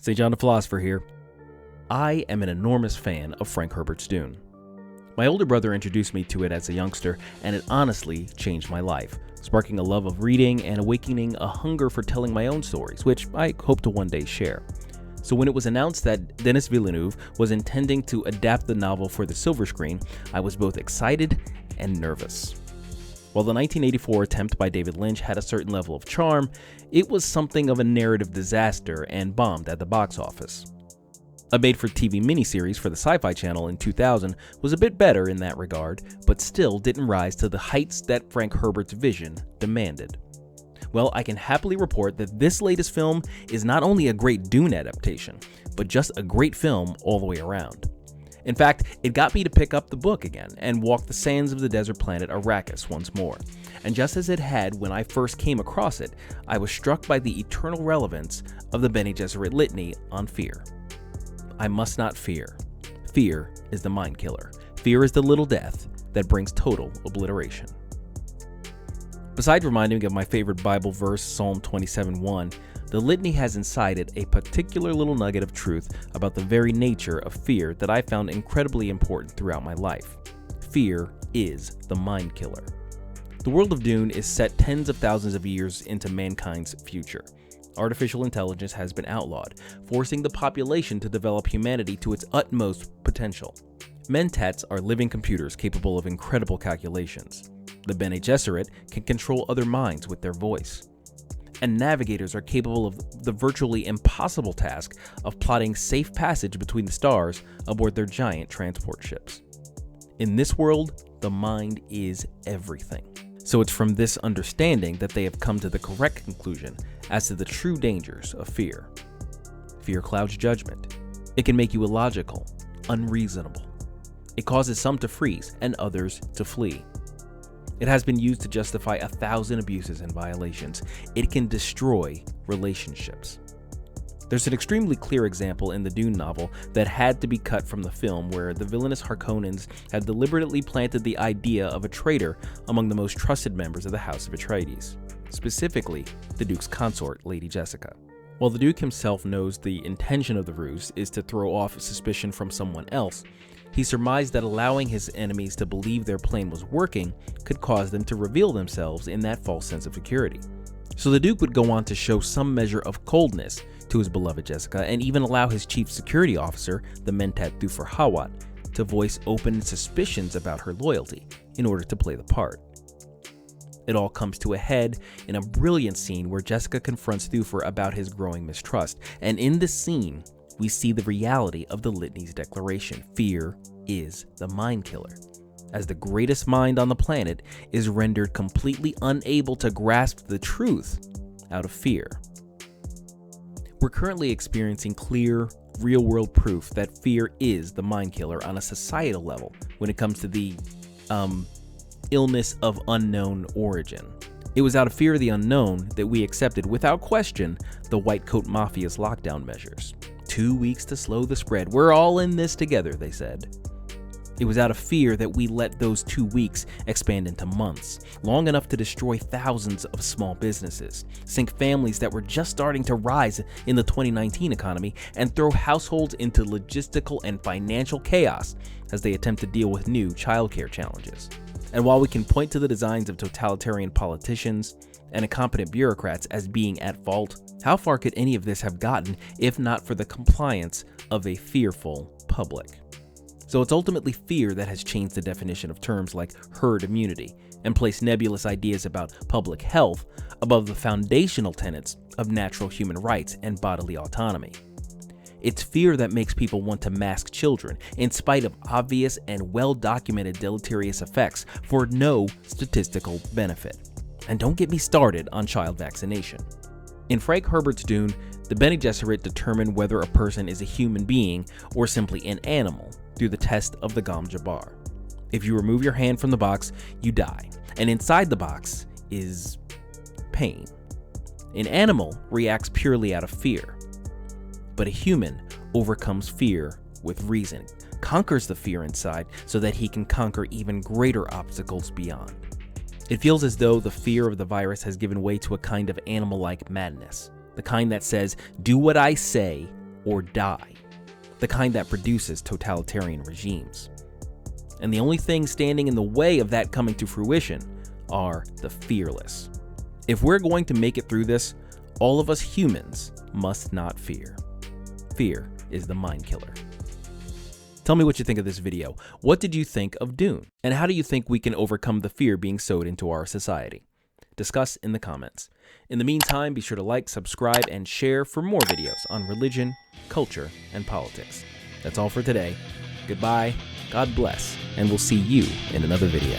St. John the Philosopher here. I am an enormous fan of Frank Herbert's Dune. My older brother introduced me to it as a youngster, and it honestly changed my life, sparking a love of reading and awakening a hunger for telling my own stories, which I hope to one day share. So when it was announced that Denis Villeneuve was intending to adapt the novel for the silver screen, I was both excited and nervous. While the 1984 attempt by David Lynch had a certain level of charm, it was something of a narrative disaster and bombed at the box office. A made-for-TV miniseries for the Sci-Fi Channel in 2000 was a bit better in that regard, but still didn't rise to the heights that Frank Herbert's vision demanded. Well, I can happily report that this latest film is not only a great Dune adaptation, but just a great film all the way around. In fact, it got me to pick up the book again and walk the sands of the desert planet Arrakis once more. And just as it had when I first came across it, I was struck by the eternal relevance of the Bene Gesserit litany on fear. I must not fear. Fear is the mind killer. Fear is the little death that brings total obliteration. Besides reminding me of my favorite Bible verse, Psalm 27:1, the litany has inside it a particular little nugget of truth about the very nature of fear that I found incredibly important throughout my life. Fear is the mind killer. The world of Dune is set tens of thousands of years into mankind's future. Artificial intelligence has been outlawed, forcing the population to develop humanity to its utmost potential. Mentats are living computers capable of incredible calculations. The Bene Gesserit can control other minds with their voice. And navigators are capable of the virtually impossible task of plotting safe passage between the stars aboard their giant transport ships. In this world, the mind is everything. So it's from this understanding that they have come to the correct conclusion as to the true dangers of fear. Fear clouds judgment. It can make you illogical, unreasonable. It causes some to freeze and others to flee. It has been used to justify 1,000 abuses and violations. It can destroy relationships. There's an extremely clear example in the Dune novel that had to be cut from the film, where the villainous Harkonnens had deliberately planted the idea of a traitor among the most trusted members of the House of Atreides, specifically the Duke's consort, Lady Jessica. While the Duke himself knows the intention of the ruse is to throw off suspicion from someone else, he surmised that allowing his enemies to believe their plan was working could cause them to reveal themselves in that false sense of security. So the Duke would go on to show some measure of coldness to his beloved Jessica, and even allow his chief security officer, the Mentat Thufir Hawat, to voice open suspicions about her loyalty in order to play the part. It all comes to a head in a brilliant scene where Jessica confronts Thufir about his growing mistrust, and in this scene, we see the reality of the litany's declaration: fear is the mind killer, as the greatest mind on the planet is rendered completely unable to grasp the truth out of fear. We're currently experiencing clear, real-world proof that fear is the mind killer on a societal level when it comes to the illness of unknown origin. It was out of fear of the unknown that we accepted without question the White Coat Mafia's lockdown measures. 2 weeks to slow the spread. We're all in this together, they said. It was out of fear that we let those 2 weeks expand into months, long enough to destroy thousands of small businesses, sink families that were just starting to rise in the 2019 economy, and throw households into logistical and financial chaos as they attempt to deal with new childcare challenges. And while we can point to the designs of totalitarian politicians and incompetent bureaucrats as being at fault, how far could any of this have gotten if not for the compliance of a fearful public? So it's ultimately fear that has changed the definition of terms like herd immunity and placed nebulous ideas about public health above the foundational tenets of natural human rights and bodily autonomy. It's fear that makes people want to mask children in spite of obvious and well-documented deleterious effects for no statistical benefit. And don't get me started on child vaccination. In Frank Herbert's Dune, the Bene Gesserit determine whether a person is a human being or simply an animal through the test of the Gom Jabbar. If you remove your hand from the box, you die, and inside the box is pain. An animal reacts purely out of fear, but a human overcomes fear with reason, conquers the fear inside so that he can conquer even greater obstacles beyond. It feels as though the fear of the virus has given way to a kind of animal-like madness, the kind that says, do what I say or die, the kind that produces totalitarian regimes. And the only thing standing in the way of that coming to fruition are the fearless. If we're going to make it through this, all of us humans must not fear. Fear is the mind killer. Tell me what you think of this video. What did you think of Dune? And how do you think we can overcome the fear being sowed into our society? Discuss in the comments. In the meantime, be sure to like, subscribe, and share for more videos on religion, culture, and politics. That's all for today. Goodbye, God bless, and we'll see you in another video.